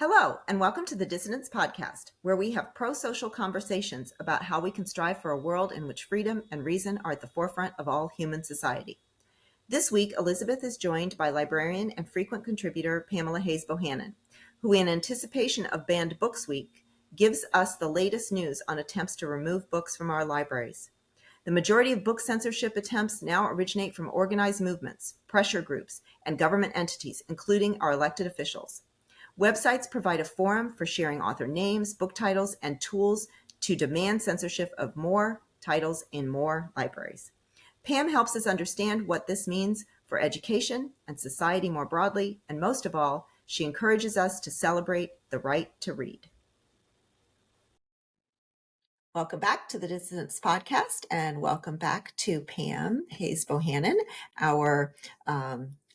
Hello, and welcome to the Dissonance Podcast, where we have pro-social conversations about how we can strive for a world in which freedom and reason are at the forefront of all human society. This week, Elizabeth is joined by librarian and frequent contributor Pamela Hayes Bohannon, who, in anticipation of Banned Books Week, gives us the latest news on attempts to remove books from our libraries. The majority of book censorship attempts now originate from organized movements, pressure groups, and government entities, including our elected officials. Websites provide a forum for sharing author names, book titles, and tools to demand censorship of more titles in more libraries. Pam helps us understand what this means for education and society more broadly, and most of all, she encourages us to celebrate the right to read. Welcome back to the Dissonance Podcast, and welcome back to Pam Hayes Bohannon, our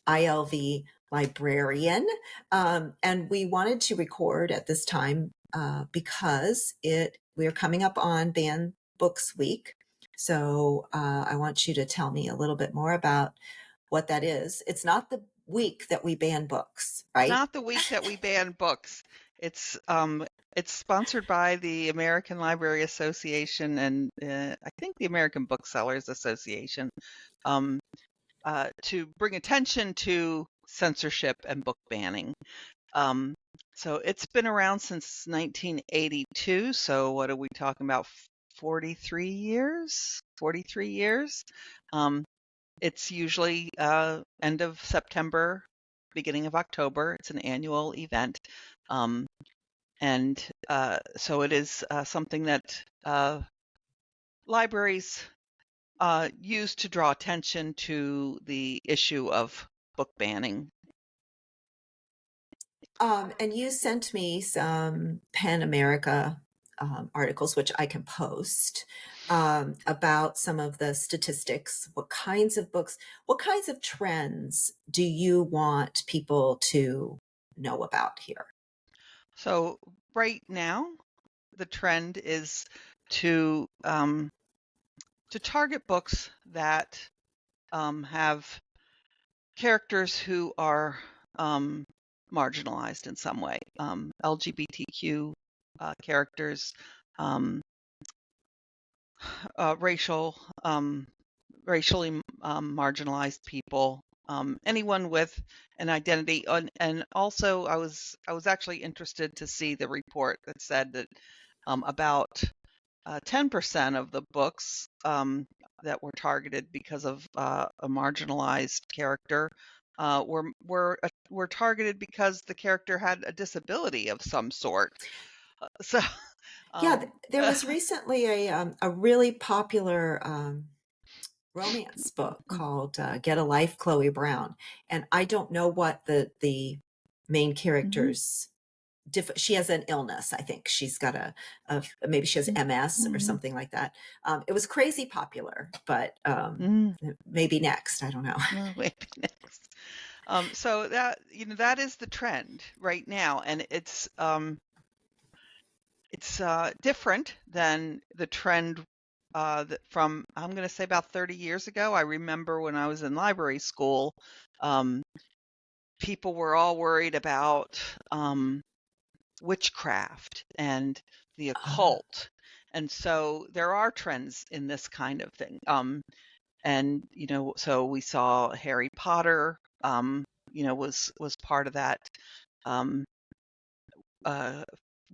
ILV librarian. And we wanted to record at this time because we are coming up on Banned Books Week. So I want you to tell me a little bit more about what that is. It's not the week that we ban books, right? Not the week that we ban books. It's sponsored by the American Library Association and I think the American Booksellers Association to bring attention to censorship and book banning. So it's been around since 1982. So what are we talking about? 43 years? 43 years. It's usually end of September, beginning of October. It's an annual event. So it is something that libraries use to draw attention to the issue of book banning. And you sent me some PEN America articles, which I can post, about some of the statistics. What kinds of books, what kinds of trends do you want people to know about here? So right now, the trend is to target books that have characters who are marginalized in some way, LGBTQ characters, racially marginalized people, anyone with an identity. And also, I was actually interested to see the report that said that about 10% of the books that were targeted because of a marginalized character were targeted because the character had a disability of some sort. So yeah, there was recently a really popular romance book called Get a Life, Chloe Brown, and I don't know what the main character's she has an illness. I think she's got maybe she has MS or something like that. It was crazy popular, but maybe next, I don't know. Maybe next. So that is the trend right now, and it's different than the trend from, I'm going to say, about 30 years ago. I remember when I was in library school, people were all worried about witchcraft and the occult. And so there are trends in this kind of thing. And, so we saw Harry Potter, was part of that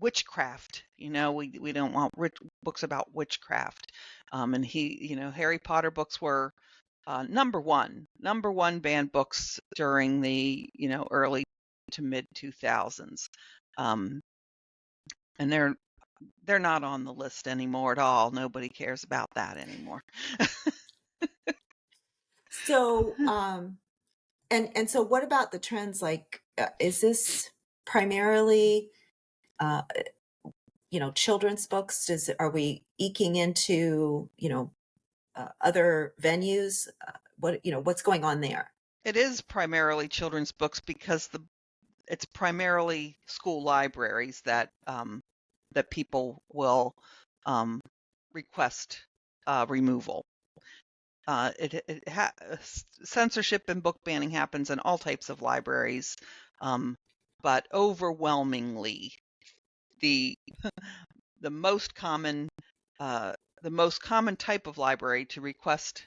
witchcraft. We don't want books about witchcraft. And Harry Potter books were number one banned books during the, early to mid 2000s. And they're not on the list anymore at all. Nobody cares about that anymore. So, and so what about the trends? Like, is this primarily, children's books? Are we eking into, other venues? What's going on there? It is primarily children's books because it's primarily school libraries that people will request removal. Censorship and book banning happens in all types of libraries, but overwhelmingly the the most common type of library to request,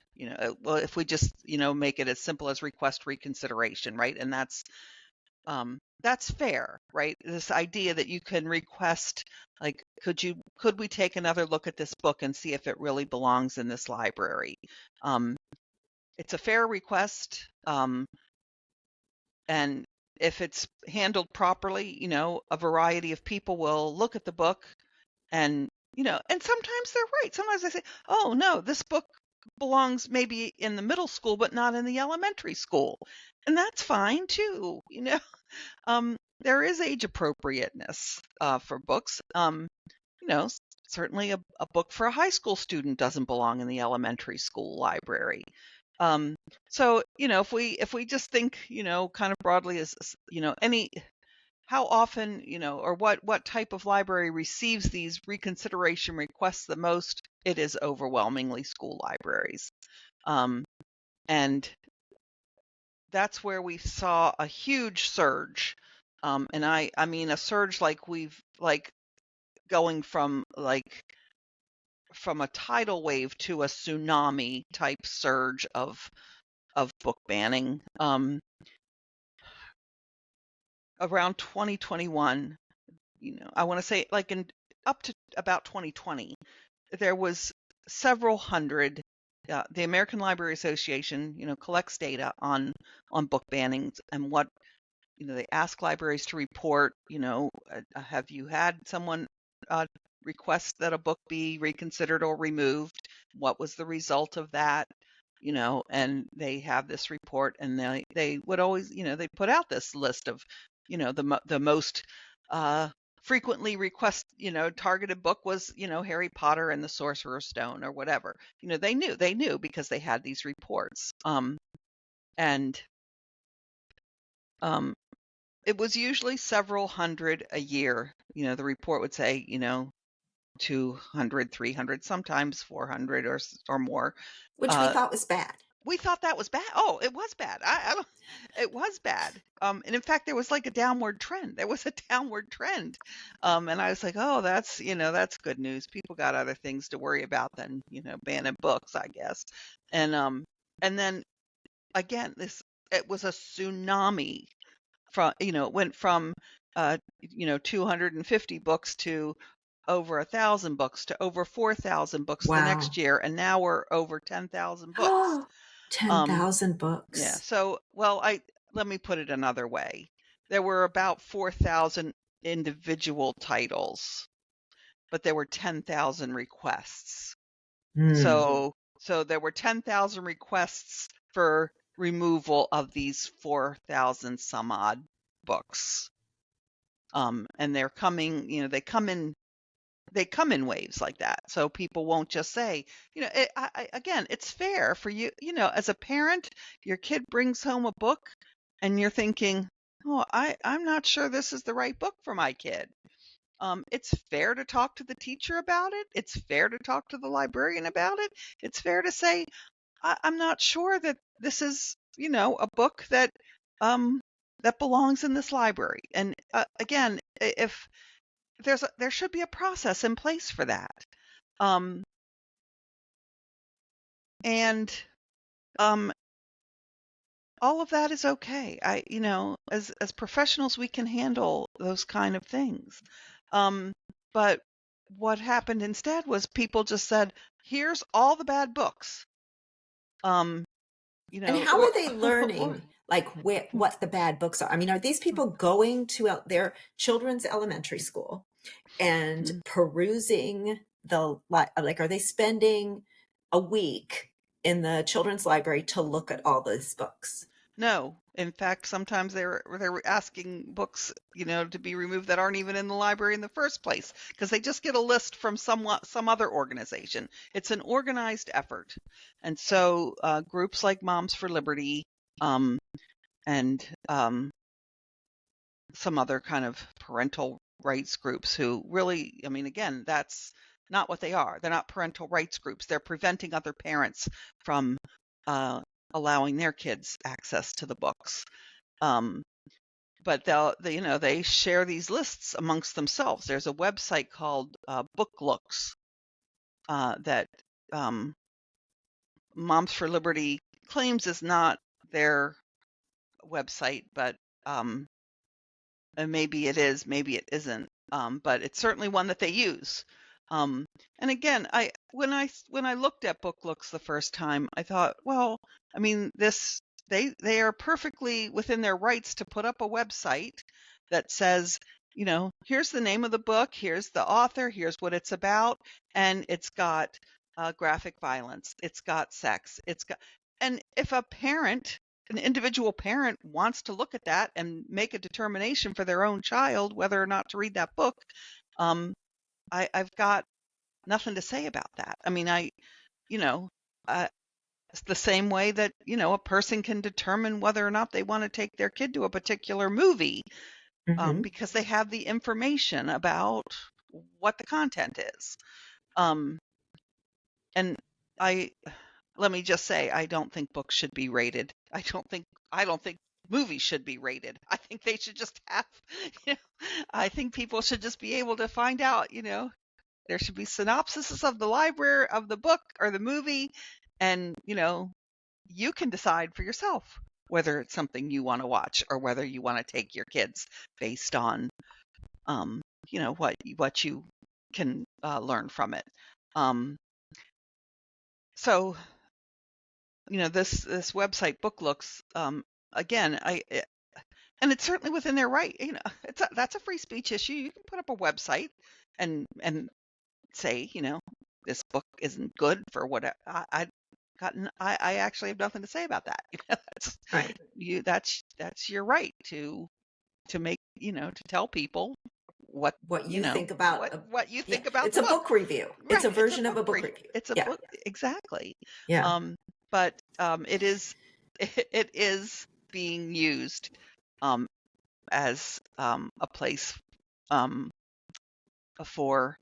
well, if we just, make it as simple as request reconsideration, right? And that's fair, right? This idea that you can request, like, could we take another look at this book and see if it really belongs in this library? It's a fair request. And if it's handled properly, a variety of people will look at the book and, and sometimes they're right. Sometimes they say, oh, no, this book belongs maybe in the middle school, but not in the elementary school. And that's fine too, There is age appropriateness for books. Certainly a book for a high school student doesn't belong in the elementary school library. So, if we just think, kind of broadly as, how often, or what type of library receives these reconsideration requests the most, it is overwhelmingly school libraries. And that's where we saw a huge surge. And I mean a surge like going from a tidal wave to a tsunami type surge of book banning. Around 2021, I want to say like up to about 2020, there was several hundred. The American Library Association, collects data on book bannings and what, they ask libraries to report. Have you had someone request that a book be reconsidered or removed? What was the result of that? And they have this report, and they would always, they put out this list of, the most frequently targeted book was, Harry Potter and the Sorcerer's Stone or whatever. They knew because they had these reports. And it was usually several hundred a year. The report would say, 200, 300, sometimes 400 or more. Which we thought was bad. We thought that was bad. Oh, it was bad. I don't. It was bad. And in fact, there was like a downward trend. There was a downward trend. And I was like, oh, that's good news. People got other things to worry about than banning books, I guess. And then again, it was a tsunami. It went from 250 books to over 1,000 books to over 4,000 books the next year, and now we're over 10,000 books. 10,000 books. Yeah. So, well, let me put it another way. There were about 4,000 individual titles, but there were 10,000 requests. So there were 10,000 requests for removal of these 4,000 some odd books. And they're coming, they come in waves like that. So people won't just say, again, it's fair for you, as a parent, your kid brings home a book and you're thinking, oh, I'm not sure this is the right book for my kid. It's fair to talk to the teacher about it. It's fair to talk to the librarian about it. It's fair to say, I'm not sure that this is, a book that belongs in this library. And again, if there should be a process in place for that. And all of that is okay. As professionals, we can handle those kind of things. But what happened instead was people just said, here's all the bad books. And how are they learning what the bad books are? I mean, are these people going to their children's elementary school and perusing are they spending a week in the children's library to look at all those books? No. In fact, sometimes they're asking books, to be removed that aren't even in the library in the first place, because they just get a list from some other organization. It's an organized effort. And so groups like Moms for Liberty and some other kind of parental rights groups who really, again, that's not what they are. They're not parental rights groups. They're preventing other parents from allowing their kids access to the books. but they share these lists amongst themselves. There's a website called Book Looks that Moms for Liberty claims is not their website, but and maybe it is, maybe it isn't. But it's certainly one that they use. And again, when I looked at Book Looks the first time, I thought, well, I mean, they are perfectly within their rights to put up a website that says, here's the name of the book, here's the author, here's what it's about, and it's got graphic violence, it's got sex, and if an individual parent wants to look at that and make a determination for their own child whether or not to read that book, I've got nothing to say about that. I mean, it's the same way that, a person can determine whether or not they want to take their kid to a particular movie because they have the information about what the content is. And let me just say, I don't think books should be rated. I don't think movies should be rated. I think they should just have, I think people should just be able to find out, there should be synopsises of the library, of the book or the movie, and, you can decide for yourself whether it's something you want to watch or whether you want to take your kids based on, what you can learn from it. So, this website Book Looks, again, and it's certainly within their right. That's a free speech issue. You can put up a website and say, this book isn't good for what I actually have nothing to say about that. That's right. That's your right to make, to tell people what you think about what you think about it's a book review. Right. It's a version of a book review. It's a book, exactly. Yeah. But it is being used as a place for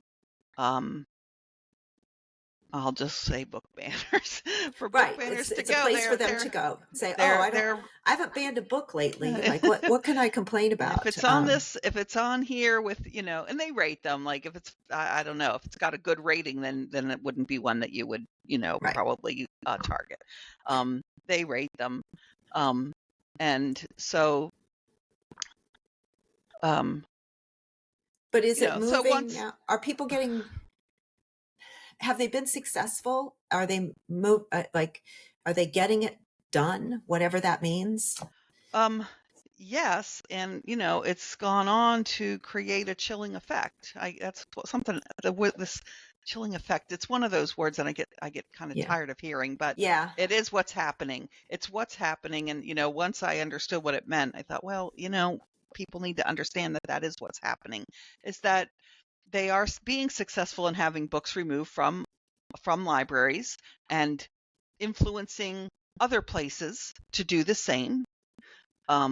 I'll just say book banners for book banners it's to go. It's a place for them to go. Say, I haven't banned a book lately. Like, what can I complain about? If it's on if it's on here with, and they rate them. Like if it's, I don't know, if it's got a good rating, then it wouldn't be one that you would, probably target. They rate them, and so. But is it moving now? Are people getting? Have they been successful? Are they are they getting it done? Whatever that means. Yes, and it's gone on to create a chilling effect. That's something with this chilling effect. It's one of those words that I get kind of tired of hearing, but it is what's happening. It's what's happening, and once I understood what it meant, I thought, well, people need to understand that is what's happening. Is that they are being successful in having books removed from libraries and influencing other places to do the same. I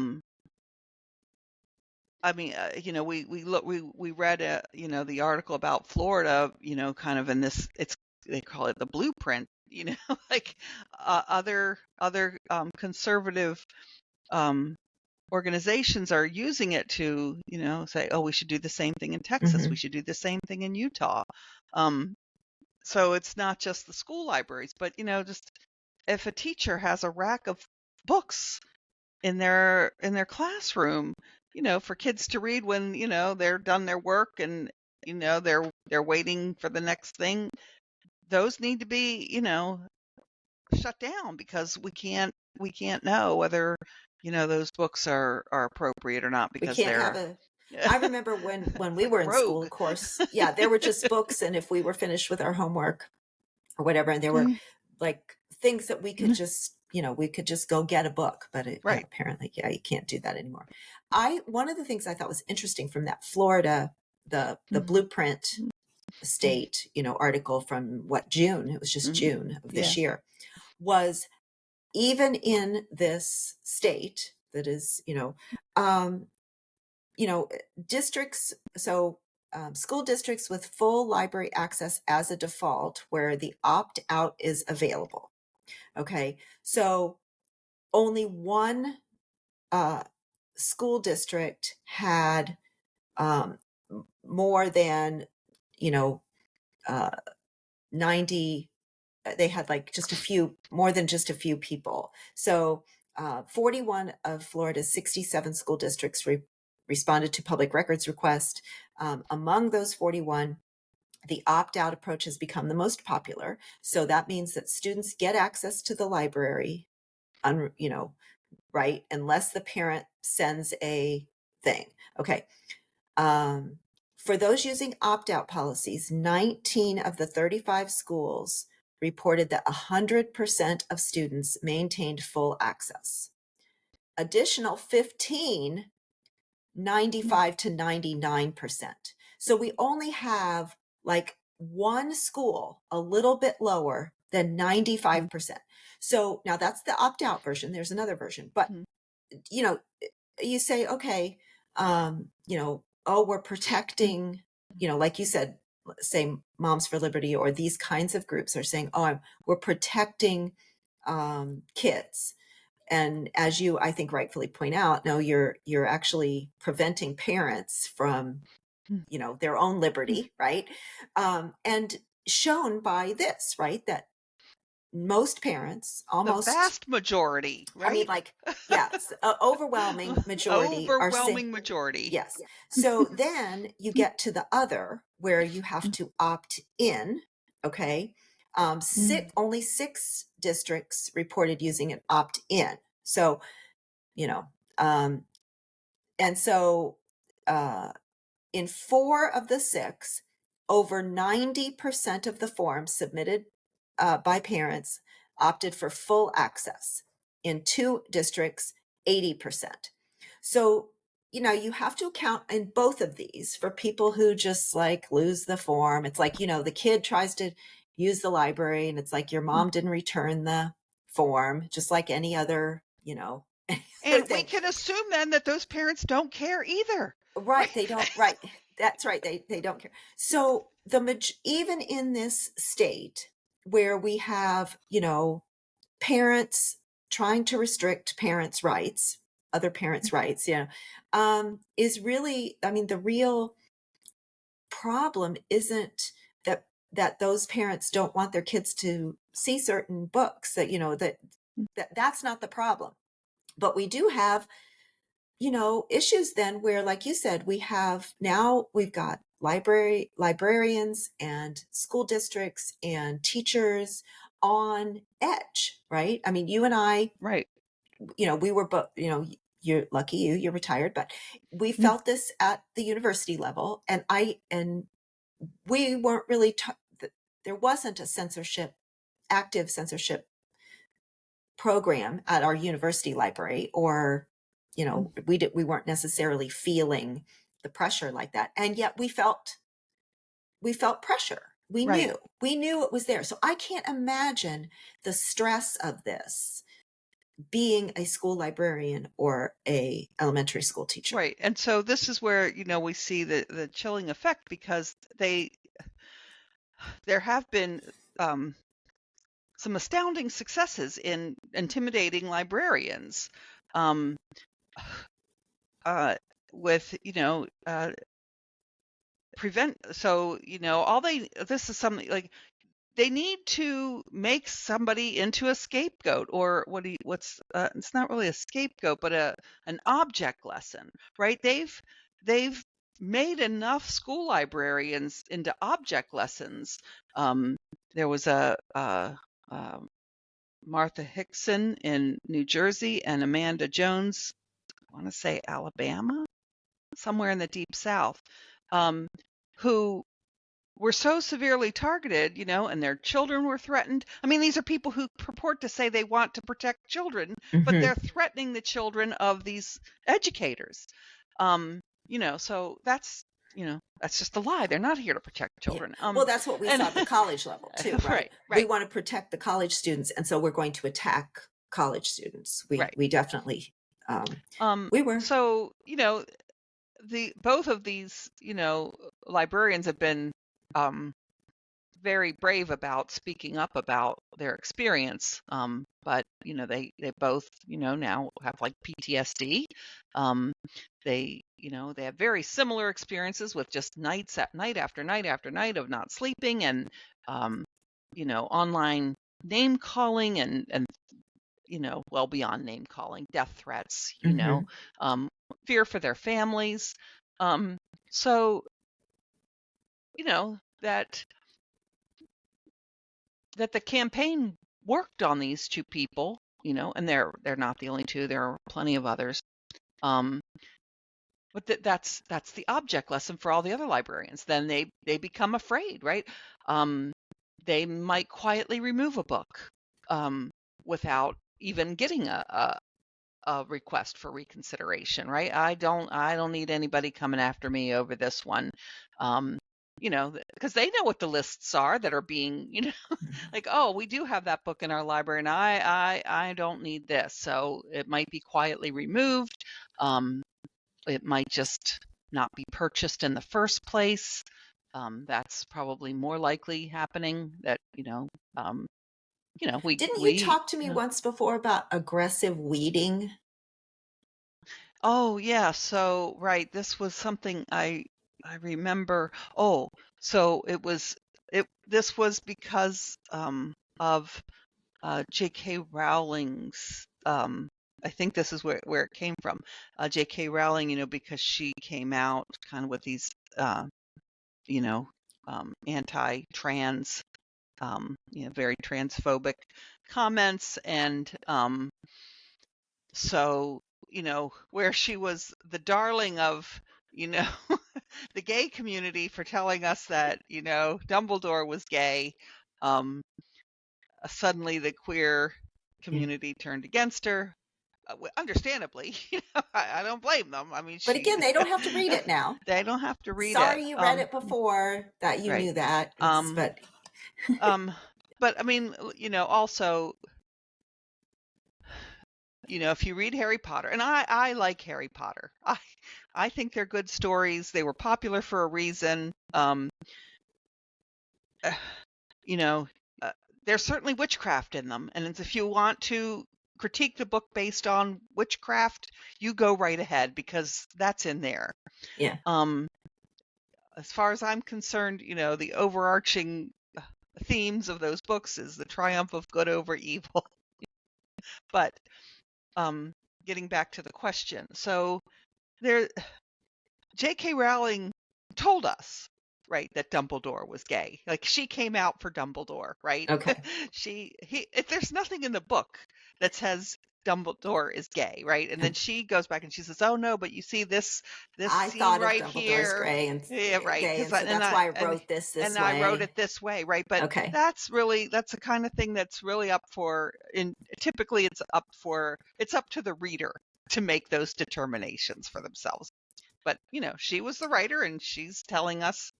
mean, we read the article about Florida, kind of in this, they call it the blueprint, like other conservative organizations are using it to, say, oh, we should do the same thing in Texas. We should do the same thing in Utah. So it's not just the school libraries, but, just if a teacher has a rack of books in their classroom, for kids to read when, they're done their work and, they're waiting for the next thing, those need to be, shut down because we can't know whether, those books are appropriate or not because I remember when we were in school, of course, there were just books, and if we were finished with our homework or whatever, and there were like things that we could just, we could just go get a book, but apparently, you can't do that anymore. One of the things I thought was interesting from that Florida, the blueprint state, article from June, it was just June of this year, was even in this state that is, districts, so school districts with full library access as a default where the opt-out is available. Okay, so only one school district had more than, you know, 90, they had like just a few, more than just a few people. So 41 of Florida's 67 school districts responded to public records request. Among those 41, the opt-out approach has become the most popular. So that means that students get access to the library, right, unless the parent sends a thing. Okay. For those using opt-out policies, 19 of the 35 schools reported that 100% of students maintained full access. Additional 15, 95 to 99%. So we only have like one school a little bit lower than 95%. So now that's the opt-out version. There's another version, but you say, okay, oh, we're protecting, like you said, say Moms for Liberty or these kinds of groups are saying, oh, we're protecting kids. And as you, I think, rightfully point out, no, you're actually preventing parents from, their own liberty, right? And shown by this, right, that most parents, The almost, vast majority, I mean, right? like, yes, overwhelming majority are saying, Overwhelming majority. yes. So then you get to the other where you have to opt in. Okay. Only 6 districts reported using an opt in. So, and so in 4 of the 6, over 90% of the forms submitted by parents opted for full access. In 2 districts, 80%. So, you have to account in both of these for people who just like lose the form. It's like, the kid tries to use the library and it's like your mom didn't return the form, just like any other, And we thing. can assume then that those parents don't care either. Right. They don't. Right. That's right. They don't care. So even in this state where we have, parents trying to restrict parents' rights, other parents' rights, is really, I mean, the real problem isn't that those parents don't want their kids to see certain books, that's not the problem. But we do have, issues then where, like you said, we've got librarians and school districts and teachers on edge, right? I mean, you and I, Right. we were both, you're lucky you're retired, but we felt this at the university level. And we weren't really, there wasn't a active censorship program at our university library, or we weren't necessarily feeling the pressure like that, and yet we felt pressure. We knew it was there. So I can't imagine the stress of this being a school librarian or a elementary school teacher. Right. And so this is where, we see the chilling effect, because there have been some astounding successes in intimidating librarians, with, this is something like they need to make somebody into a scapegoat, or it's not really a scapegoat, but an object lesson, right? They've made enough school librarians into object lessons. There was a Martha Hickson in New Jersey and Amanda Jones, I want to say Alabama, somewhere in the deep South, who were so severely targeted, and their children were threatened. I mean, these are people who purport to say they want to protect children, but they're threatening the children of these educators. So that's just a lie. They're not here to protect children. Yeah. Well, that's what we saw at the college level too, right? We want to protect the college students, and so we're going to attack college students. We definitely we were. So both of these librarians have been very brave about speaking up about their experience. But they both now have like PTSD. They they have very similar experiences with just night after night after night of not sleeping, and online name calling, and well beyond name calling, death threats, fear for their families. So that the campaign worked on these two people, and they're not the only two. There are plenty of others. But that's the object lesson for all the other librarians. Then they become afraid, right? They might quietly remove a book without even getting a request for reconsideration, right? I don't need anybody coming after me over this one. Because they know what the lists are that are being, like, oh, we do have that book in our library, and I don't need this, so it might be quietly removed. It might just not be purchased in the first place. That's probably more likely happening. That we Didn't you we talk to me once before about aggressive weeding? Oh yeah, so right, this was something I remember. Oh, so this was because of J.K. Rowling's I think this is where it came from. J.K. Rowling, because she came out kind of with these anti-trans very transphobic comments, and so where she was the darling of the gay community for telling us that Dumbledore was gay, suddenly the queer community turned against her, understandably. I don't blame them. I mean, But again, they don't have to read it now. they don't have to read it. Sorry you read it before that you right. knew that. But but I mean, also, if you read Harry Potter, and I like Harry Potter, I think they're good stories. They were popular for a reason. There's certainly witchcraft in them, and if you want to critique the book based on witchcraft, you go right ahead, because that's in there. Yeah. As far as I'm concerned, the overarching themes of those books is the triumph of good over evil. But getting back to the question, so J.K. Rowling told us, right, that Dumbledore was gay. Like, she came out for Dumbledore, right? Okay. There's nothing in the book that says Dumbledore is gay, right? And then she goes back and she says, "Oh no, but you see this I scene thought right of Dumbledore here, as gay and yeah, right? gay, and so that's why I wrote this way. I wrote it this way, right? But okay, that's the kind of thing that's really up for. Typically, it's up to the reader to make those determinations for themselves. But she was the writer, and she's telling us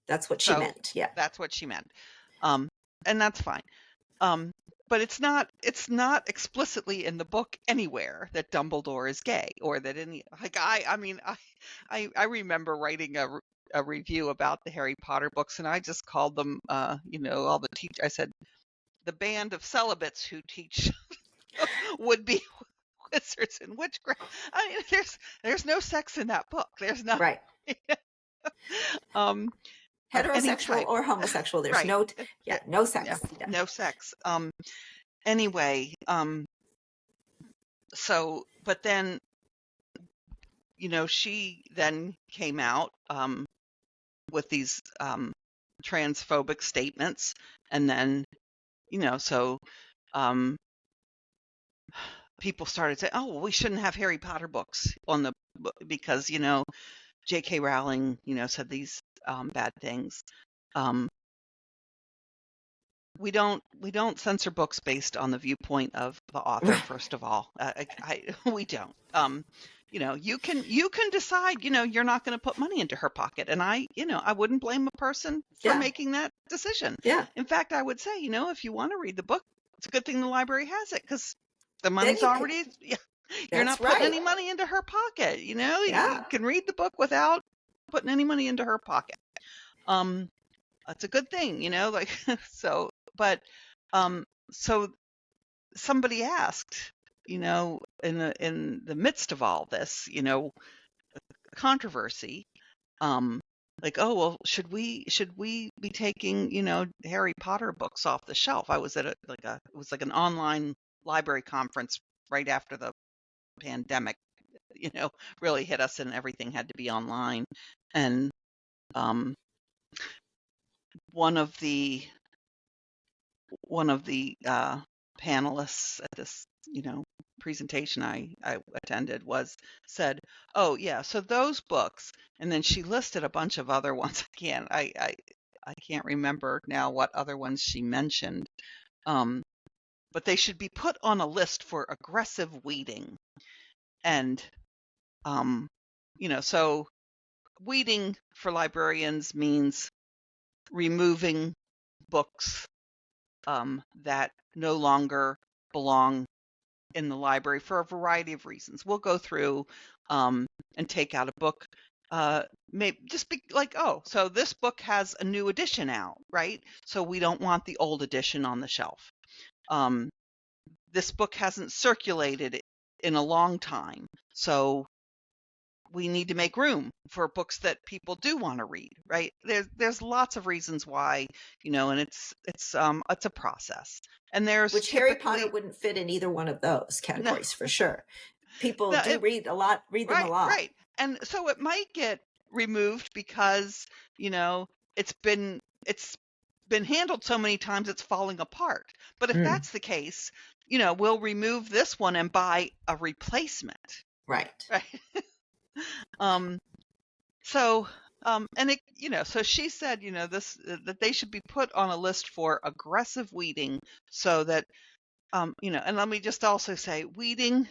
that's what she meant. Yeah, that's what she meant, and that's fine. But it's not explicitly in the book anywhere that Dumbledore is gay, or that I remember writing a review about the Harry Potter books, and I just called them all the I said the band of celibates who teach would be wizards and witchcraft. I mean, there's no sex in that book. There's not. Right. Heterosexual or homosexual. There's right. no sex. Yeah, no sex. Anyway, so, but then, she then came out with these transphobic statements, and then, so people started saying, "Oh, well, we shouldn't have Harry Potter books on because J.K. Rowling, said these bad things." We don't censor books based on the viewpoint of the author. First of all, we don't. You can decide. You're not going to put money into her pocket, and I wouldn't blame a person for making that decision. Yeah. In fact, I would say, if you want to read the book, it's a good thing the library has it, because the money's already. You're not putting any money into her pocket. You can read the book without putting any money into her pocket. that's a good thing, like so. But so somebody asked, in the midst of all this, controversy, like, oh well, should we be taking Harry Potter books off the shelf? I was at it was like an online library conference right after the pandemic, really hit us, and everything had to be online. And um, one of the panelists at this presentation I attended said, oh yeah, so those books, and then she listed a bunch of other ones. Again, I can't remember now what other ones she mentioned, but they should be put on a list for aggressive weeding. And so weeding for librarians means removing books that no longer belong in the library for a variety of reasons. We'll go through and take out a book. Maybe just be like, oh, so this book has a new edition out, right? So we don't want the old edition on the shelf. This book hasn't circulated in a long time, so we need to make room for books that people do want to read, right? There's lots of reasons why, and it's a process. And there's which Harry Potter wouldn't fit in either one of those categories, no. For sure. People do read a lot, read them a lot. Right. And so it might get removed because, it's been handled so many times it's falling apart. But if that's the case, we'll remove this one and buy a replacement. Right. So and it, so she said, this, that they should be put on a list for aggressive weeding, so that and let me just also say, weeding,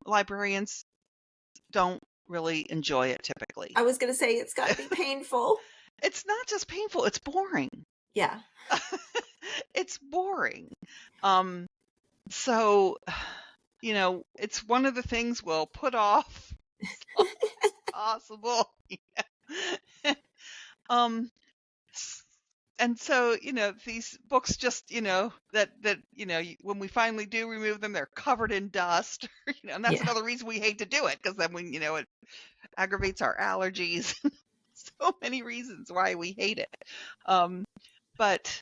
librarians don't really enjoy it typically. I was going to say, it's got to be painful. It's not just painful, it's boring. Yeah. It's boring. So, it's one of the things we'll put off as possible. And so, these books just, that when we finally do remove them, they're covered in dust, and that's another reason we hate to do it, because then it aggravates our allergies. So many reasons why we hate it. But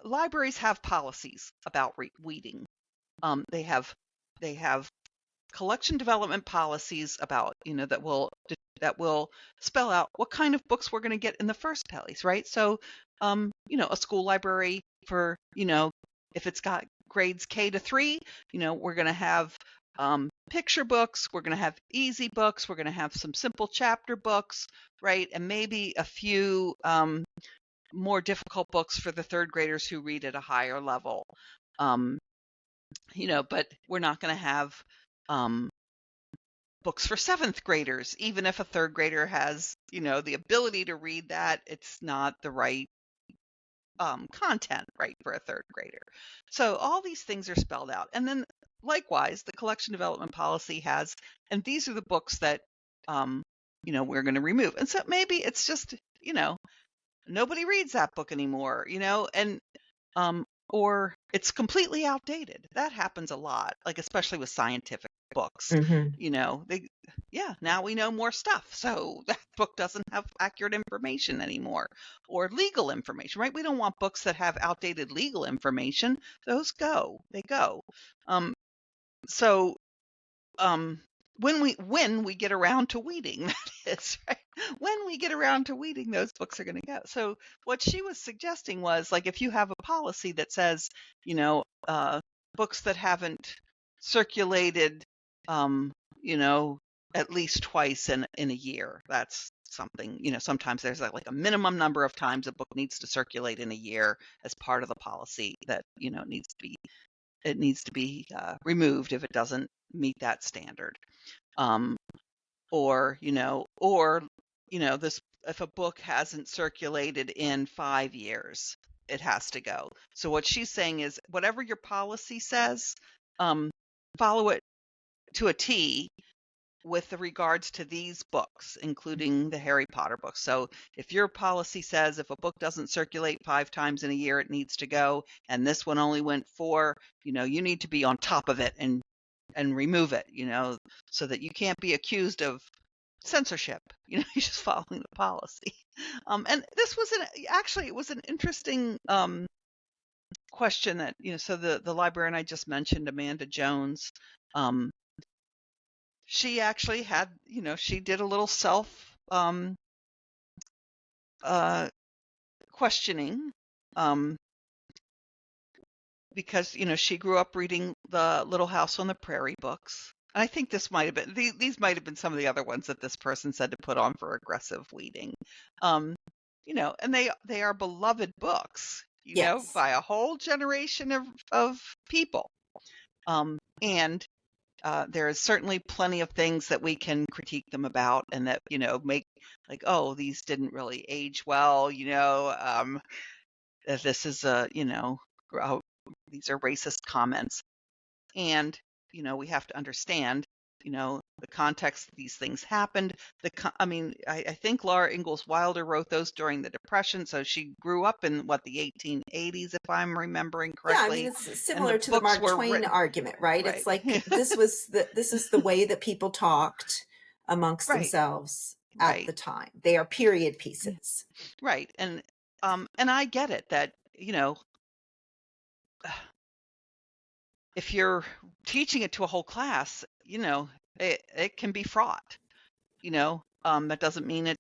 libraries have policies about weeding. They have collection development policies about, that will spell out what kind of books we're going to get in the first place, right? So, a school library for, if it's got grades K to 3, we're going to have picture books, we're going to have easy books, we're going to have some simple chapter books, right? And maybe a few more difficult books for the third graders who read at a higher level. But we're not going to have books for seventh graders, even if a third grader has, the ability to read that. It's not the right content, right, for a third grader. So all these things are spelled out. And then likewise, the collection development policy has, and these are the books that, we're going to remove. And so maybe it's just, nobody reads that book anymore, and, or it's completely outdated. That happens a lot, like especially with scientific books. Now we know more stuff, so that book doesn't have accurate information anymore, or legal information, right? We don't want books that have outdated legal information. Those go. So when we get around to weeding, that is, right? When we get around to weeding, those books are going to go. So what she was suggesting was, like, if you have a policy that says, books that haven't circulated, at least twice in a year, that's something, sometimes there's like a minimum number of times a book needs to circulate in a year as part of the policy that, it needs to be removed if it doesn't meet that standard. This, if a book hasn't circulated in 5 years, it has to go. So what she's saying is, whatever your policy says, follow it to a T, with regards to these books, including the Harry Potter books. So if your policy says if a book doesn't circulate 5 times in a year, it needs to go, and this one only went 4, you need to be on top of it and remove it, so that you can't be accused of censorship. You're just following the policy. And this was actually it was an interesting question that so the librarian I just mentioned, Amanda Jones, she actually had she did a little self questioning, because she grew up reading the Little House on the Prairie books. And I think this might have been these might have been some of the other ones that this person said to put on for aggressive weeding. And they are beloved books, Yes. by a whole generation of people. And there is certainly plenty of things that we can critique them about, and that make like, oh, these didn't really age well. That this is these are racist comments, and we have to understand the context these things happened. I think Laura Ingalls Wilder wrote those during the Depression, so she grew up in the 1880s, if I'm remembering correctly. Yeah, it's similar to the Mark Twain argument, right? It's like this is the way that people talked amongst themselves at the time. They are period pieces, right? And I get it that if you're teaching it to a whole class, it can be fraught. That doesn't mean it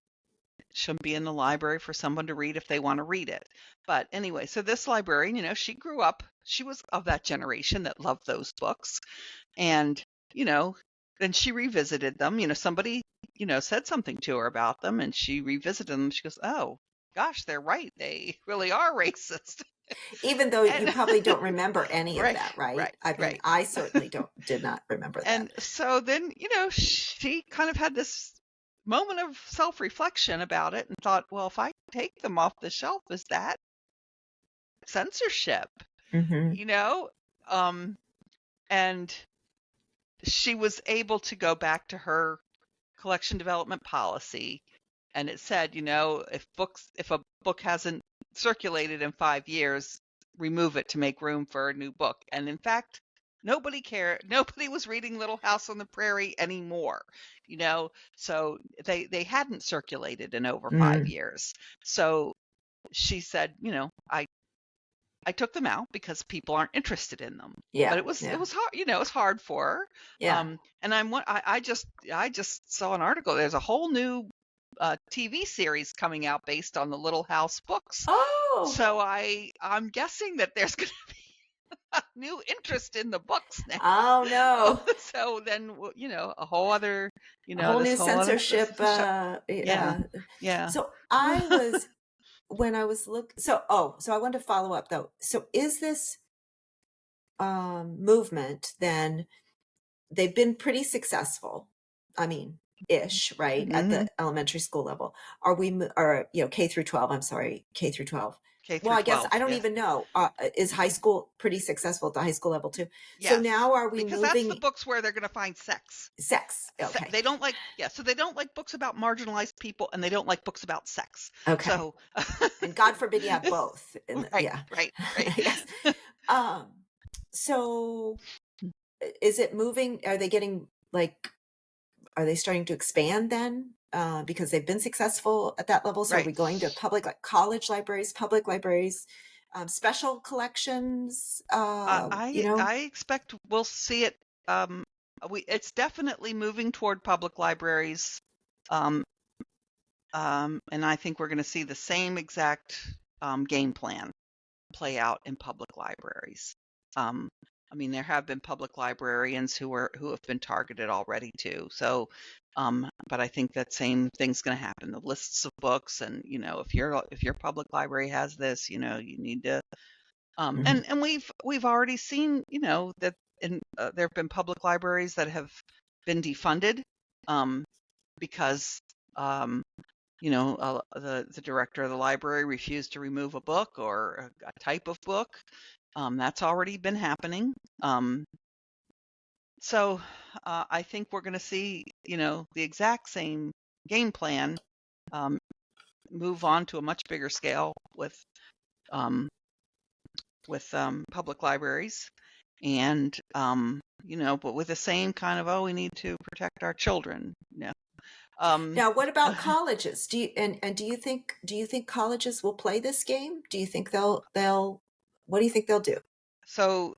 shouldn't be in the library for someone to read if they want to read it. But anyway, so this librarian, she grew up, she was of that generation that loved those books. And, then she revisited them. Somebody, said something to her about them, and she revisited them. She goes, oh, gosh, they're right. They really are racist. Even though you probably don't remember any of that, right? Right. I mean, I certainly did not remember that. And so then, she kind of had this moment of self-reflection about it and thought, well, if I take them off the shelf, is that censorship? And she was able to go back to her collection development policy, and it said, if a book hasn't circulated in 5 years, remove it to make room for a new book. And in fact, nobody cared. Nobody was reading Little House on the Prairie anymore, so they hadn't circulated in over 5 years. So she said, I took them out because people aren't interested in them. Yeah. But it was hard, it was hard for her. Yeah. And I just saw an article. There's a whole new TV series coming out based on the Little House books. Oh. So I'm guessing that there's going to be a new interest in the books now. Oh no. So then, a whole other, a whole new censorship. Yeah. So I was, when I was so I wanted to follow up though. So is this movement then, they've been pretty successful. I mean, ish, right? At the elementary school level. K through 12, I'm sorry, K through 12. Well, I guess I don't even know. Is high school pretty successful at the high school level too? Yes. So now are we because moving? That's the books where they're going to find sex. Okay. They don't like, so they don't like books about marginalized people, and they don't like books about sex. Okay. So, and God forbid you have both. Right. Yes. So is it moving? Are they getting are they starting to expand then? Because they've been successful at that level. So are we going to college libraries, public libraries, special collections? I expect we'll see it. It's definitely moving toward public libraries. And I think we're going to see the same exact game plan play out in public libraries. There have been public librarians who have been targeted already too. So, but I think that same thing's going to happen. The lists of books, and if your public library has this, you need to. And we've already seen, that there have been public libraries that have been defunded, because the director of the library refused to remove a book or a type of book. That's already been happening. So I think we're going to see, the exact same game plan um, move on to a much bigger scale um, with public libraries, and but with the same kind of, we need to protect our children. Now, what about colleges? Do you think colleges will play this game? Do you think they'll what do you think they'll do? So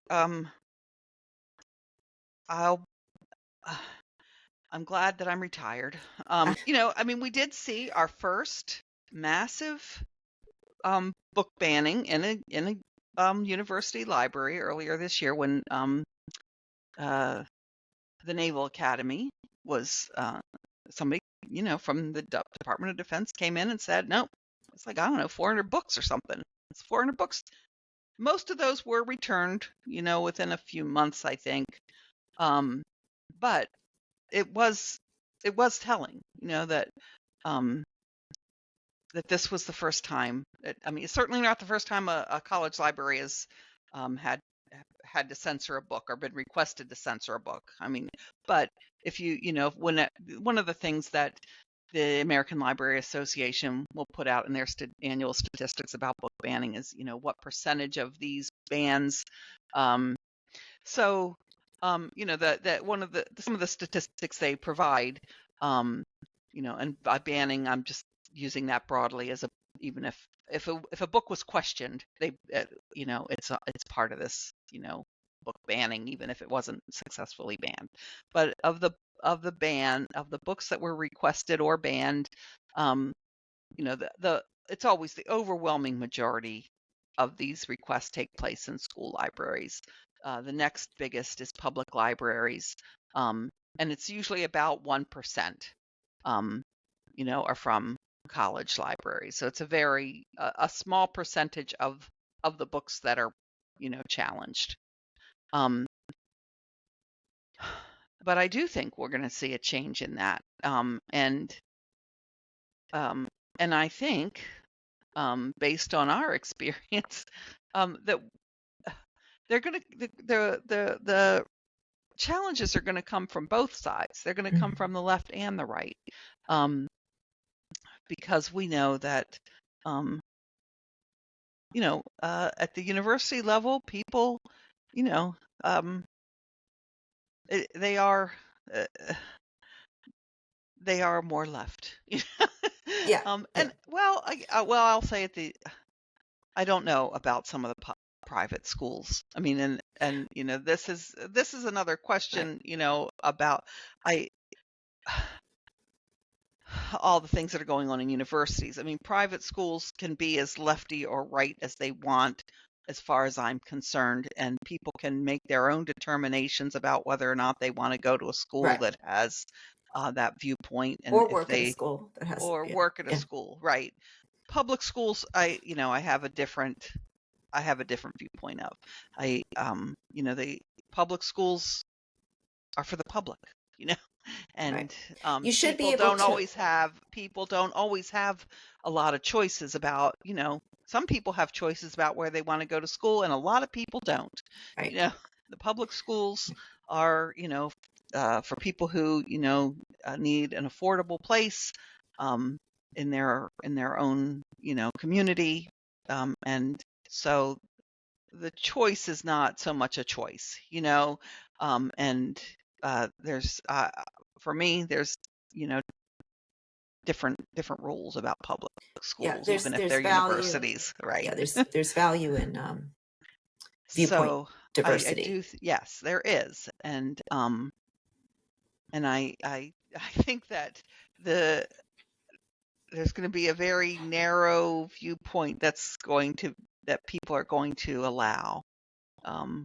I'll. I'm glad that I'm retired. I mean, we did see our first massive book banning in a university library earlier this year when uh, the Naval Academy was somebody from the Department of Defense came in and said, no, it's like, I don't know, 400 books or something. It's 400 books. Most of those were returned, within a few months, I think. But it was telling, that that this was the first time. I mean, it's certainly not the first time a college library has had to censor a book or been requested to censor a book. I mean, but if when one of the things that the American Library Association will put out in their annual statistics about book banning is, what percentage of these bans. That one of some of the statistics they provide, and by banning, I'm just using that broadly as even if a book was questioned, they, it's part of this, book banning, even if it wasn't successfully banned. But of the books that were requested or banned, it's always the overwhelming majority of these requests take place in school libraries. The next biggest is public libraries, and it's usually about 1%, are from college libraries. So it's a very a small percentage of the books that are, challenged. But I do think we're going to see a change in that, and I think, based on our experience, that they're going to the challenges are going to come from both sides. They're going to come from the left and the right, because we know that, at the university level, people, they are more left. Yeah. And I'll say I don't know about some of the private schools. I mean, and this is another question, about all the things that are going on in universities. I mean, private schools can be as lefty or right as they want, as far as I'm concerned, and people can make their own determinations about whether or not they want to go to a school that has that viewpoint, and or if work at a school that has work at a school, right? Public schools, I have a different viewpoint of. The public schools are for the public, and you should people be able don't always have a lot of choices about, some people have choices about where they want to go to school, and a lot of people don't. Right. The public schools are, for people who, need an affordable place in their own, community, and so the choice is not so much a choice, and there's for me, there's, different rules about public schools, even if they're universities, right? Yeah, there's value in viewpoint diversity. I do, yes, there is, and I think that there's going to be a very narrow viewpoint that people are going to allow at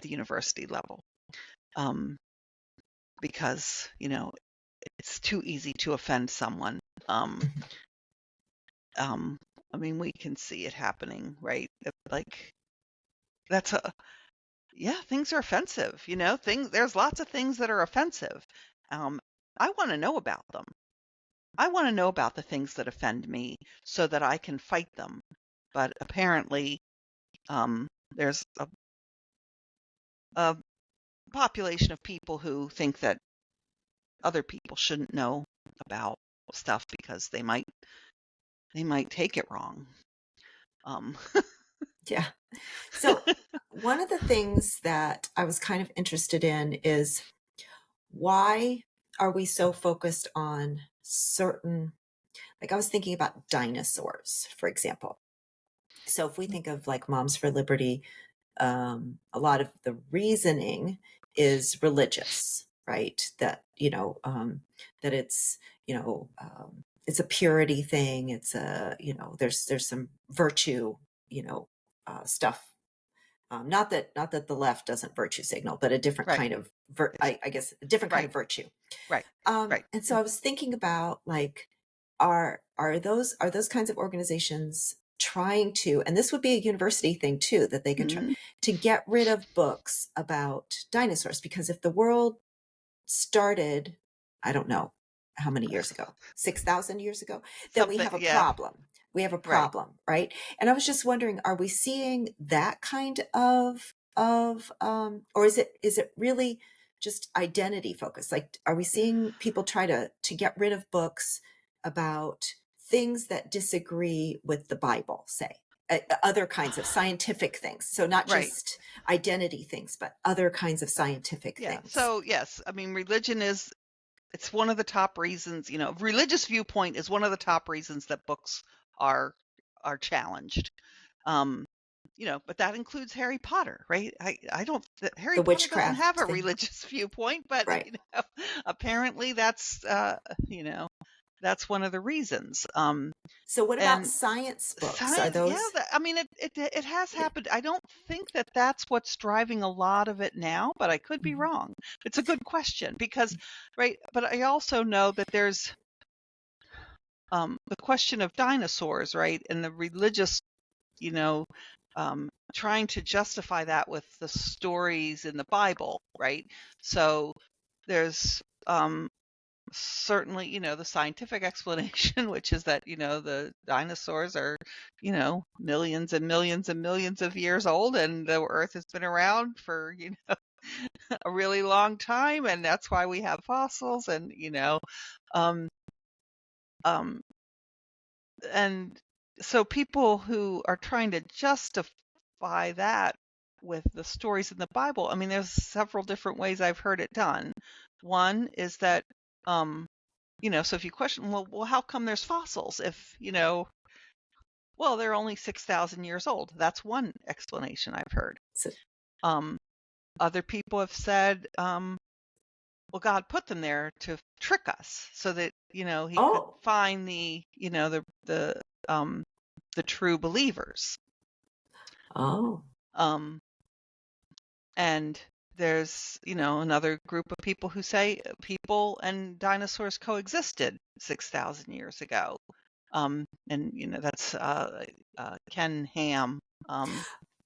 the university level, because it's too easy to offend someone. I mean, we can see it happening, right? Like, things are offensive, there's lots of things that are offensive. I want to know about them. I want to know about the things that offend me so that I can fight them. But apparently, there's population of people who think that other people shouldn't know about stuff because they might take it wrong. Yeah. So one of the things that I was kind of interested in is why are we so focused on certain, like I was thinking about dinosaurs, for example. So if we think of like Moms for Liberty, a lot of the reasoning is religious, right? That, that it's a purity thing. It's there's some virtue, stuff. Not that the left doesn't virtue signal, but a different Right. kind of, I guess, a different kind Right. of virtue. Right. Right. And so I was thinking about like, are those kinds of organizations trying to, and this would be a university thing too, that they can try Mhm. to get rid of books about dinosaurs? Because if the world started, I don't know how many years ago, 6,000 years ago, then we Something. have a Yeah. problem. We have a Right. problem, right? And I was just wondering, are we seeing that kind of or is it really just identity focused? Like, are we seeing people try to get rid of books about things that disagree with the Bible, say? Other kinds of scientific things. So not Right. just identity things, but other kinds of scientific Yeah. things. So yes, I mean, religion it's one of the top reasons, religious viewpoint is one of the top reasons that books are challenged. Um, but that includes Harry Potter, right? I don't Harry The Potter doesn't have witchcraft a thing. religious viewpoint, but Right. apparently that's one of the reasons. So what about And science books? Are science, yeah, those I mean, it has happened. I don't think that that's what's driving a lot of it now, but I could be Mhm. wrong. It's a good question because, right, but I also know that there's the question of dinosaurs, right, and the religious, you know, trying to justify that with the stories in the Bible, right? So there's certainly, the scientific explanation, which is that, the dinosaurs are, millions and millions and millions of years old, and the Earth has been around for, a really long time, and that's why we have fossils, and, um, um, and so people who are trying to justify that with the stories in the Bible, I mean, there's several different ways I've heard it done. One is that, so if you question, well, how come there's fossils if, well, they're only 6,000 years old. That's one explanation I've heard. so, Um, Other people have said, well, God put them there to trick us so that, he could oh, find the true believers. oh, Um, and there's, another group of people who say people and dinosaurs coexisted 6,000 years ago. And that's Ken Ham, well,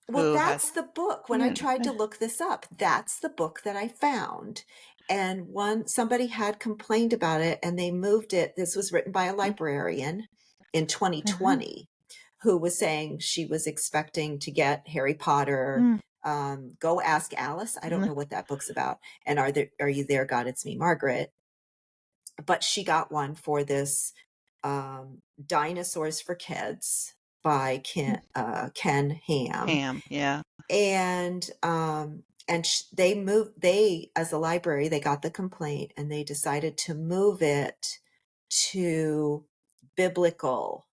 who has, that's the book. When I yeah, tried to look this up, that's the book that I found. And somebody had complained about it and they moved it. This was written by a librarian in uh-huh. 2020 who was saying she was expecting to get Harry Potter, Mm, Go Ask Alice. I don't mm, know what that book's about. And Are You There, God? It's Me, Margaret. But she got one for this Dinosaurs for Kids by Ken Ham. Ham, yeah. And they, as a library, they got the complaint and they decided to move it to biblical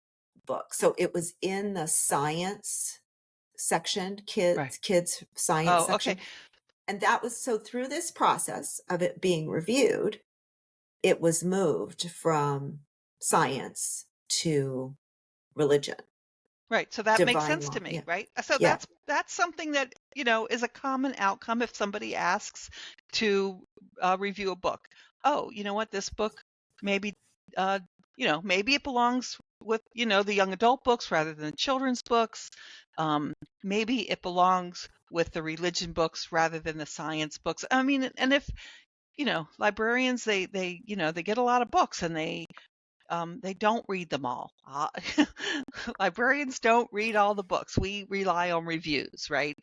books. So it was in the science section, Right. kids science Oh, okay. section. And that was, so through this process of it being reviewed, it was moved from science to religion, Right. So that makes divine sense to law. me, Yeah. right? So Yeah. that's something that, is a common outcome if somebody asks to review a book. Oh, you know what? This book maybe maybe it belongs with, the young adult books rather than the children's books. Maybe it belongs with the religion books rather than the science books. I mean, and if, librarians, they get a lot of books and they They don't read them all. Librarians don't read all the books. We rely on reviews, right?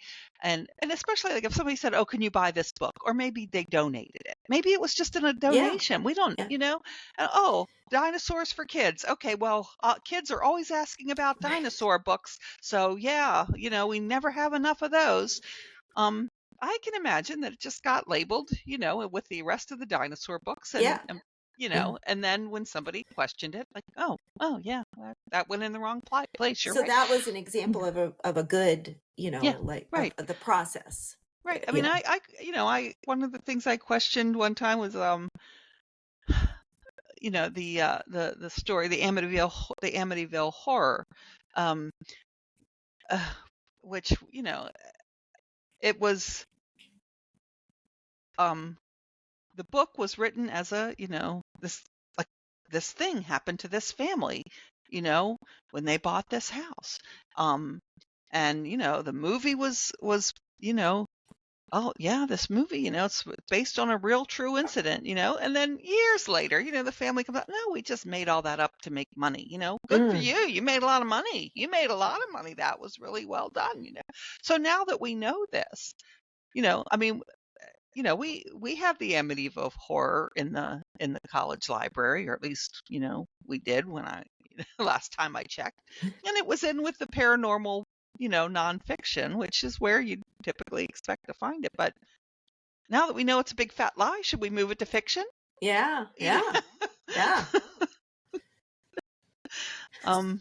And especially like if somebody said, "Oh, can you buy this book?" Or maybe they donated it. Maybe it was just in a Yeah. donation. We don't, Yeah. Oh, dinosaurs for kids. Okay, well, kids are always asking about dinosaur books, so yeah, we never have enough of those. Um, I can imagine that it just got labeled, with the rest of the dinosaur books, Yeah. Yeah. and then when somebody questioned it, like, oh yeah, that went in the wrong place. You're So right. that was an example of a good, Yeah, like right, of the process. right. I You mean, know. I one of the things I questioned one time was, the story, the Amityville horror, um, uh, which, it was, um, the book was written as like this thing happened to this family, you know, when they bought this house. Um, and the movie was, you know, oh yeah, this movie, it's based on a real true incident, and then years later, the family comes out, no, we just made all that up to make money, good for Mm. you. You made a lot of money. You made a lot of money. That was really well done. So now that we know this, I mean, we have the Amityville horror in the college library, or at least, we did when I last time I checked. And it was in with the paranormal, nonfiction, which is where you typically expect to find it. But now that we know it's a big fat lie, should we move it to fiction? Yeah. Yeah. Yeah. um,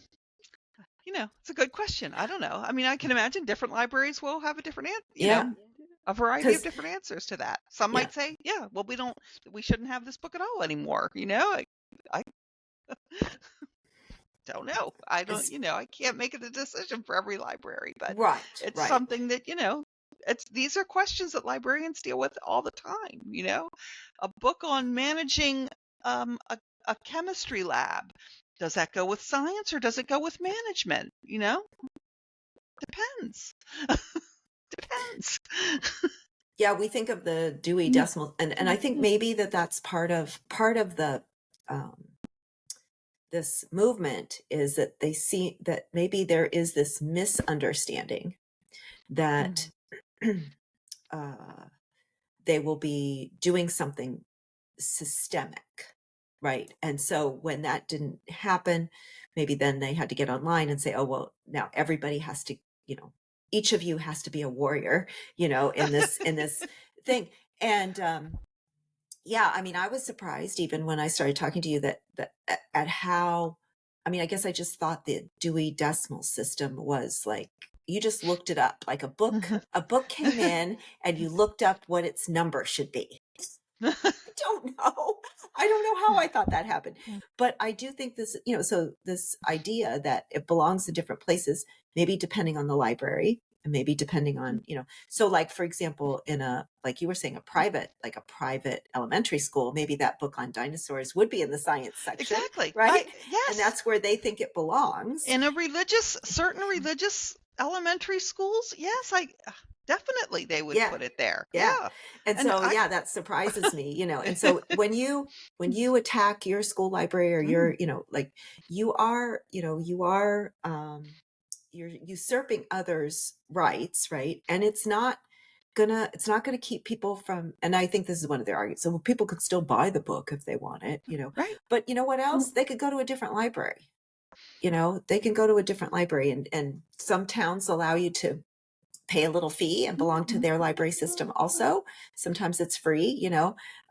it's a good question. I don't know. I mean, I can imagine different libraries will have a different Yeah. a variety of Because different answers to that. Some yeah. might say, yeah, well, we shouldn't have this book at all anymore. I don't know. I don't, It's I can't make it a decision for every library, but right. it's Right. something that, these are questions that librarians deal with all the time. A book on managing a chemistry lab. Does that go with science or does it go with management? Depends. Depends. Yeah. We think of the Dewey Decimal, and I think maybe that's part of the this movement is that they see that maybe there is this misunderstanding that uh, they will be doing something systemic, right? And so when that didn't happen, maybe then they had to get online and say, oh, well, now everybody has to, each of you has to be a warrior, in this thing. And yeah, I mean, I was surprised even when I started talking to you that at how, I mean, I guess I just thought the Dewey Decimal System was like you just looked it up, like a book came in and you looked up what its number should be. I don't know. I don't know how I thought that happened. But I do think this, so this idea that it belongs in different places, maybe depending on the library and maybe depending on, so like, for example, like you were saying, like a private elementary school, maybe that book on dinosaurs would be in the science section, Exactly. right? And Yes. that's where they think it belongs. In certain religious elementary schools, yes, I definitely they would Yeah. put it there. Yeah. Yeah. And And so, yeah, that surprises me, And so when you attack your school library or Mhm. your, like you're usurping others' rights, right? And it's not gonna keep people from, and I think this is one of their arguments. So people could still buy the book if they want it, Right. but you know what else? They could go to a different library. They can go to a different library, and some towns allow you to pay a little fee and belong to their library system also. Sometimes it's free,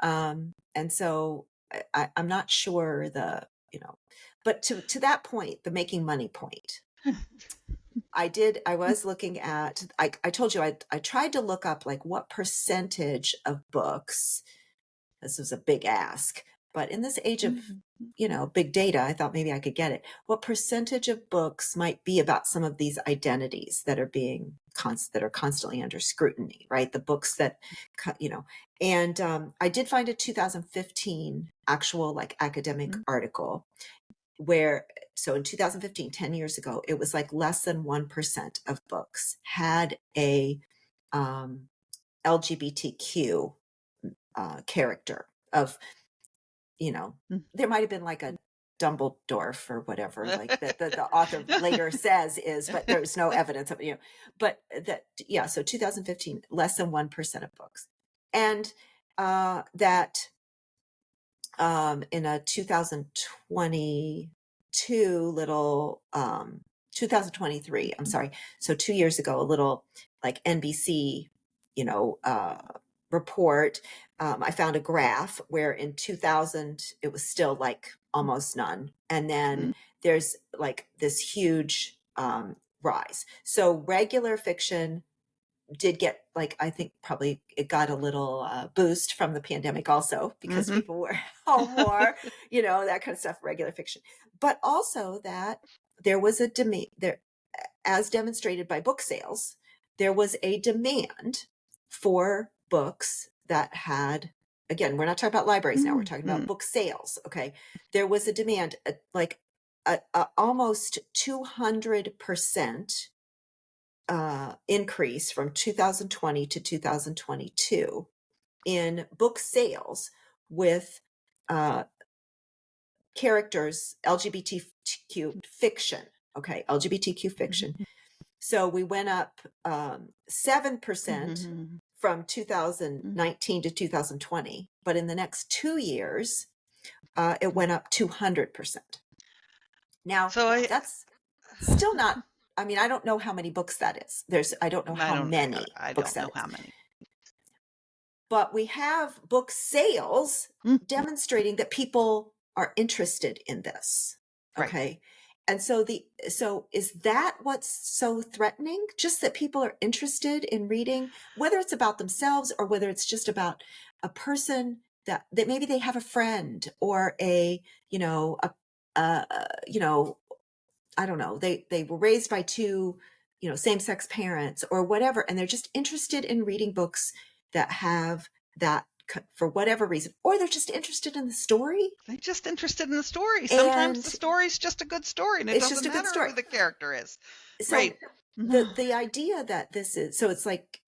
and so I'm not sure but to that point, the making money point, I was looking at, I told you, I tried to look up like what percentage of books, this was a big ask, but in this age of, Mhm. big data, I thought maybe I could get it. What percentage of books might be about some of these identities that are that are constantly under scrutiny, right? The books that, and I did find a 2015 actual like academic Mhm. article where, so in 2015, 10 years ago, it was like less than 1% of books had a um, LGBTQ character of, Mhm. there might have been like a Dumbledore or whatever, like that the author later says is, but there's no evidence of it, but that, yeah, so 2015, less than 1% of books. And that in a 2023, I'm sorry, so 2 years ago, a little like NBC, report, I found a graph where in 2000 it was still like almost none, and then there's like this huge rise. So regular fiction did get, like, I think probably it got a little boost from the pandemic also, because people were home more, that kind of stuff, regular fiction. But also that there was a demand there, as demonstrated by book sales, there was a demand for books that had, again, we're not talking about libraries now, we're talking about book sales. Okay. There was a demand, like almost 200% increase from 2020 to 2022 in book sales with characters, LGBTQ fiction. Okay, LGBTQ fiction. So we went up 7% from 2019 to 2020, but in the next 2 years, it went up 200%. Now, So that's still not, I mean, I don't know how many books that is. I don't know how many books that is. But we have book sales demonstrating that people are interested in this. Okay. Right. And so is that what's so threatening? Just that people are interested in reading, whether it's about themselves or whether it's just about a person that maybe they have a friend or I don't know, they were raised by two, same-sex parents or whatever, and they're just interested in reading books that have that for whatever reason, or they're just interested in the story. They're just interested in the story. Sometimes the story's just a good story, and it doesn't matter who the character is. So right. The idea that this is, so it's like,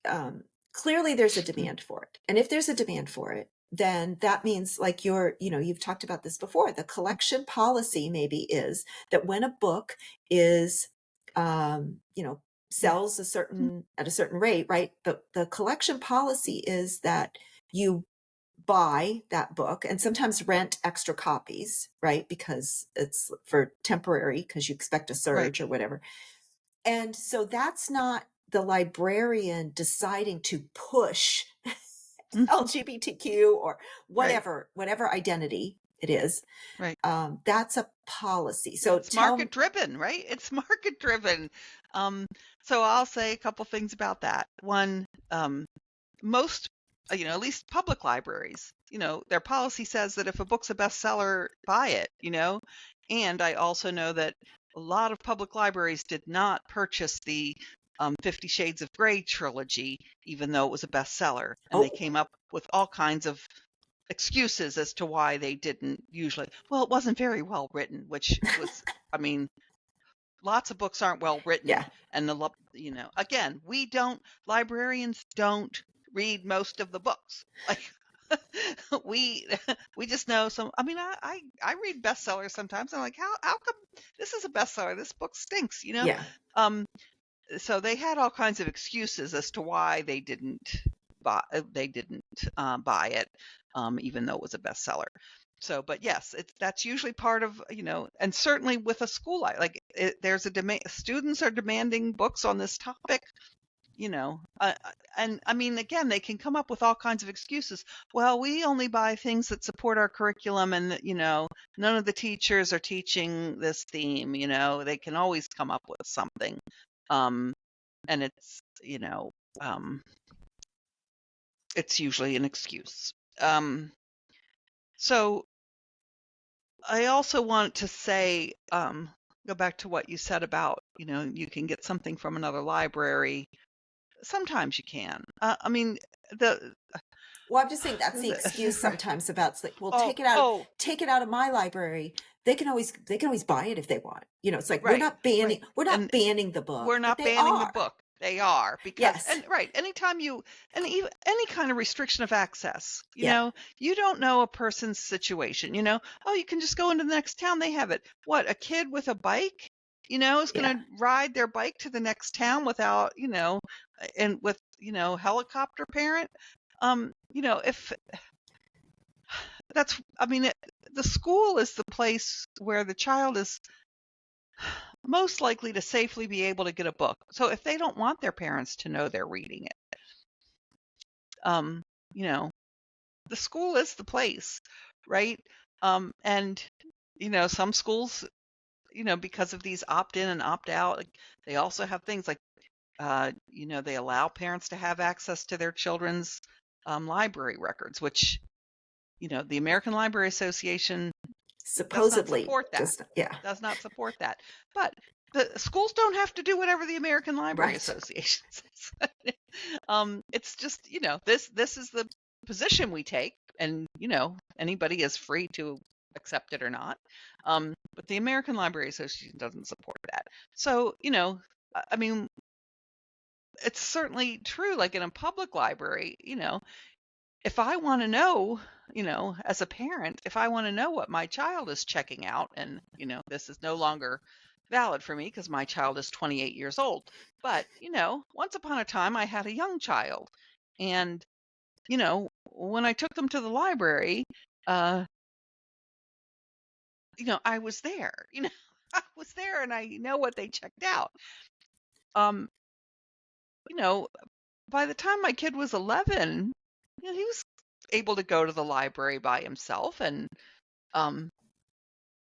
clearly there's a demand for it. And if there's a demand for it, then that means, like, you've talked about this before, the collection policy maybe is that when a book is, sells at a certain rate, right? The collection policy is that you buy that book and sometimes rent extra copies, right? Because it's for temporary, because you expect a surge, right, or whatever. And so that's not the librarian deciding to push LGBTQ or whatever, whatever identity it is. Right. That's a policy. So it's market driven, right? It's market driven. So I'll say a couple things about that. One, most, at least public libraries, their policy says that if a book's a bestseller, buy it, and I also know that a lot of public libraries did not purchase the 50 Shades of Grey trilogy, even though it was a bestseller. And they came up with all kinds of excuses as to why they didn't usually. Well, it wasn't very well written, which was, I mean, lots of books aren't well written. Yeah. And again, librarians don't read most of the books. Like, we just know some. I mean, I read bestsellers sometimes. I'm like, how come this is a bestseller? This book stinks, Yeah. So they had all kinds of excuses as to why they didn't buy it, even though it was a bestseller. So, but yes, that's usually part of, and certainly with a school, there's a demand. Students are demanding books on this topic, and I mean, again, they can come up with all kinds of excuses. Well, we only buy things that support our curriculum, and none of the teachers are teaching this theme. They can always come up with something. And it's, it's usually an excuse. So I also want to say, go back to what you said about, you can get something from another library. Sometimes you can. I mean, well, I'm just saying that's the excuse sometimes about, it's like, well, take it out of my library. They can always buy it if they want. It's like, right, we're not banning the book. We're not banning the book. They are, because Yes. and right, anytime you and even any kind of restriction of access, Yeah. you don't know a person's situation, oh, you can just go into the next town, they have it. What, a kid with a bike, is Yeah. going to ride their bike to the next town without, and with, helicopter parent? If I mean, the school is the place where the child is most likely to safely be able to get a book. So if they don't want their parents to know they're reading it, um, you know, the school is the place, right? And some schools, because of these opt in and opt out, like, they also have things like, they allow parents to have access to their children's library records, which, the American Library Association does not Supposedly, support that. just yeah. Does not support that. But the schools don't have to do whatever the American Library Right. Association says. It's just, this is the position we take, and anybody is free to accept it or not. But the American Library Association doesn't support that. So, I mean, it's certainly true, like in a public library, if I want to know, as a parent, if I want to know what my child is checking out, and, this is no longer valid for me because my child is 28 years old. But, once upon a time I had a young child, and, when I took them to the library, uh, I was there, I was there, and I know what they checked out. Um, by the time my kid was 11, he was able to go to the library by himself and,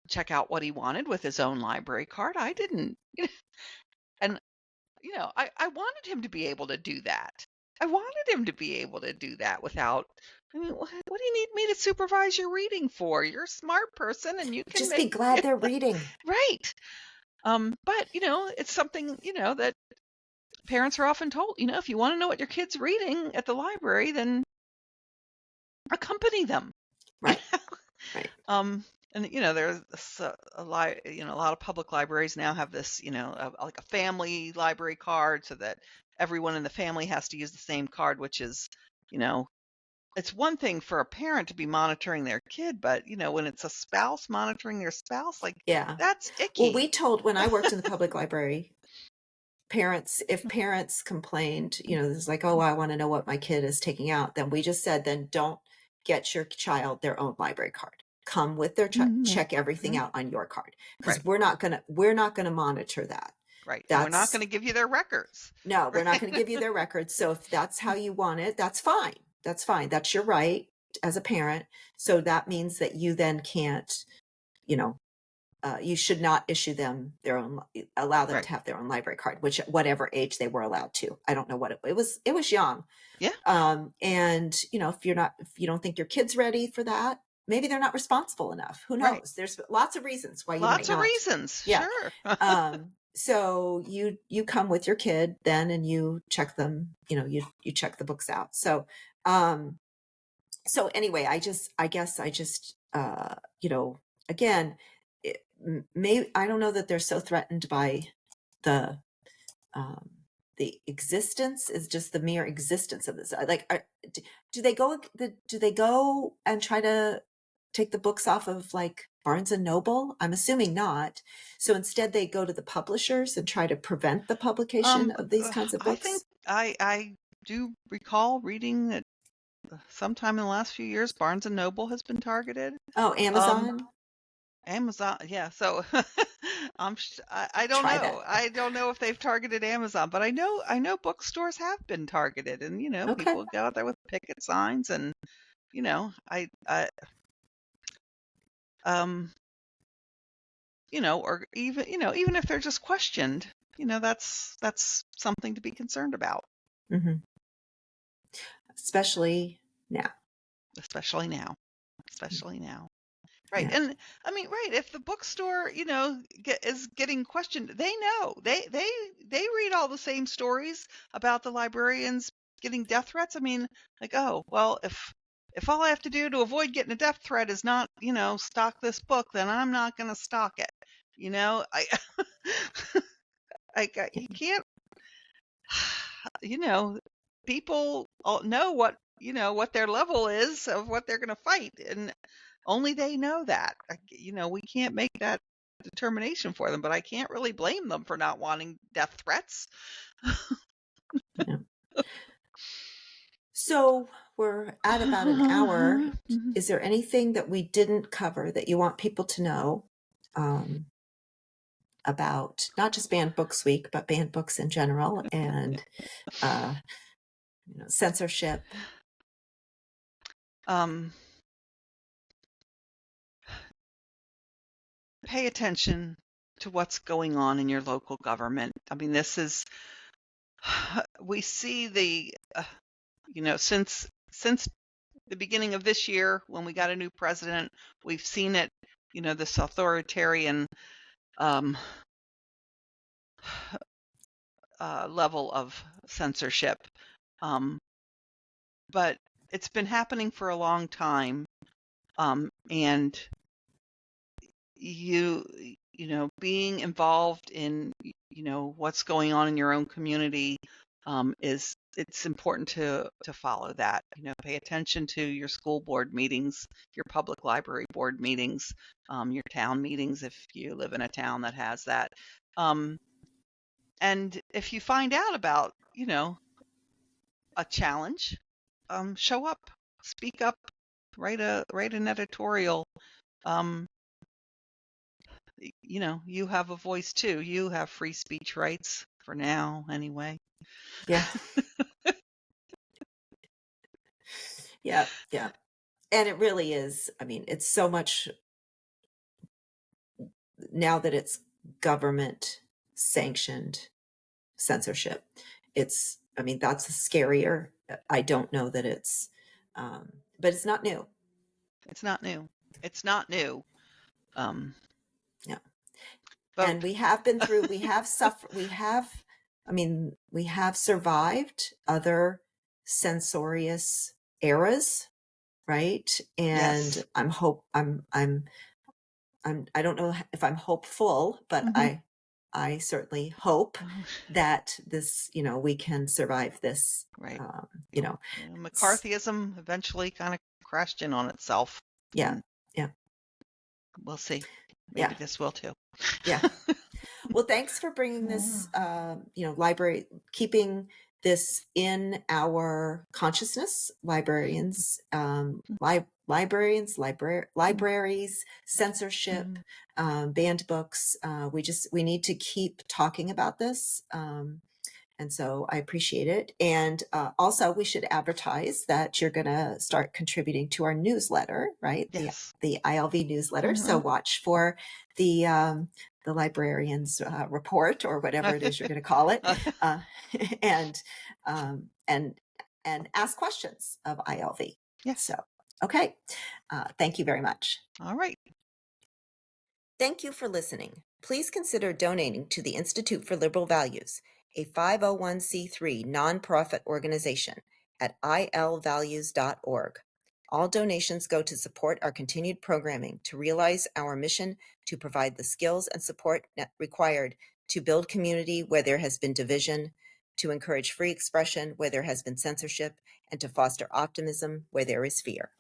check out what he wanted with his own library card. I didn't. And, I wanted him to be able to do that. I wanted him to be able to do that without, I mean, what do you need me to supervise your reading for? You're a smart person and you can Just be glad they're reading. Right. But, it's something, that parents are often told, if you want to know what your kid's reading at the library, then accompany them. Right. Right. And there's a lot of public libraries now have this, like a family library card, so that everyone in the family has to use the same card, which is, it's one thing for a parent to be monitoring their kid, but when it's a spouse monitoring their spouse, like, Yeah. that's icky. Well, when I worked in the public library, if parents complained, it's like, oh, I want to know what my kid is taking out, then we just said, then don't get your child their own library card. Come with their check everything out on your card, because Right. we're not gonna monitor that. Right. And we're not going to give you their records. No, we're not going to give you their records. So if that's how you want it, that's fine. That's fine. That's your right as a parent. So that means that you then can't, you should not issue them allow them Right. to have their own library card, whatever age they were allowed to. I don't know what it was. It was young. Yeah. And if you don't think your kid's ready for that, maybe they're not responsible enough. Who knows? Right. There's lots of reasons why you Lots might of not. reasons. Yeah. Sure. So you come with your kid then, and you check them, you check the books out. So, anyway, I guess I just, again, I don't know that they're so threatened by the, the existence, is just the mere existence of this. Like, do they go and try to take the books off of, like, Barnes and Noble? I'm assuming not. So instead they go to the publishers and try to prevent the publication of these kinds of books. I think I do recall reading that sometime in the last few years, Barnes and Noble has been targeted. Oh, Amazon. Amazon, yeah. So I don't Try know. that. I don't know if they've targeted Amazon, but I know bookstores have been targeted, and Okay. people go out there with picket signs, and or even if they're just questioned, that's something to be concerned about. Mm-hmm. Especially now. Right. Yeah. And I mean, right, if the bookstore, is getting questioned, they know. They read all the same stories about the librarians getting death threats. I mean, like, oh, well, if all I have to do to avoid getting a death threat is not, stock this book, then I'm not going to stock it. You can't you know, people all know what their level is of what they're going to fight, and only they know that. We can't make that determination for them, but I can't really blame them for not wanting death threats. Yeah. So we're at about an hour. Is there anything that we didn't cover that you want people to know about not just Banned Books Week, but banned books in general and censorship? Pay attention to what's going on in your local government. I mean, this is we see since the beginning of this year when we got a new president, we've seen it, this authoritarian level of censorship. But it's been happening for a long time. And being involved in, what's going on in your own community, it's important to follow that. Pay attention to your school board meetings, your public library board meetings, your town meetings if you live in a town that has that. And if you find out about, a challenge, show up, speak up, write an editorial. You have a voice too. You have free speech rights for now, anyway. Yeah. Yeah. And it really is. I mean, it's so much now that it's government sanctioned censorship. That's scarier. I don't know that but it's not new. It's not new. It's not new. Yeah. Vote. And we have been through, we have suffered, we have survived other censorious eras, right? And Yes. I don't know if I'm hopeful, but I certainly hope that this, we can survive this. Right. McCarthyism McCarthyism eventually kind of crashed in on itself. Yeah. We'll see. Maybe this will too. Yeah. Well, thanks for bringing this, library, keeping this in our consciousness. Libraries, censorship, banned books. We need to keep talking about this. And so I appreciate it. And also, we should advertise that you're going to start contributing to our newsletter, right? Yes. The ILV newsletter. So watch for the librarian's report, or whatever it is you're going to call it, and ask questions of ILV. Yes. So, okay. Thank you very much. All right. Thank you for listening. Please consider donating to the Institute for Liberal Values, a 501c3 nonprofit organization at ilvalues.org. All donations go to support our continued programming to realize our mission to provide the skills and support required to build community where there has been division, to encourage free expression where there has been censorship, and to foster optimism where there is fear.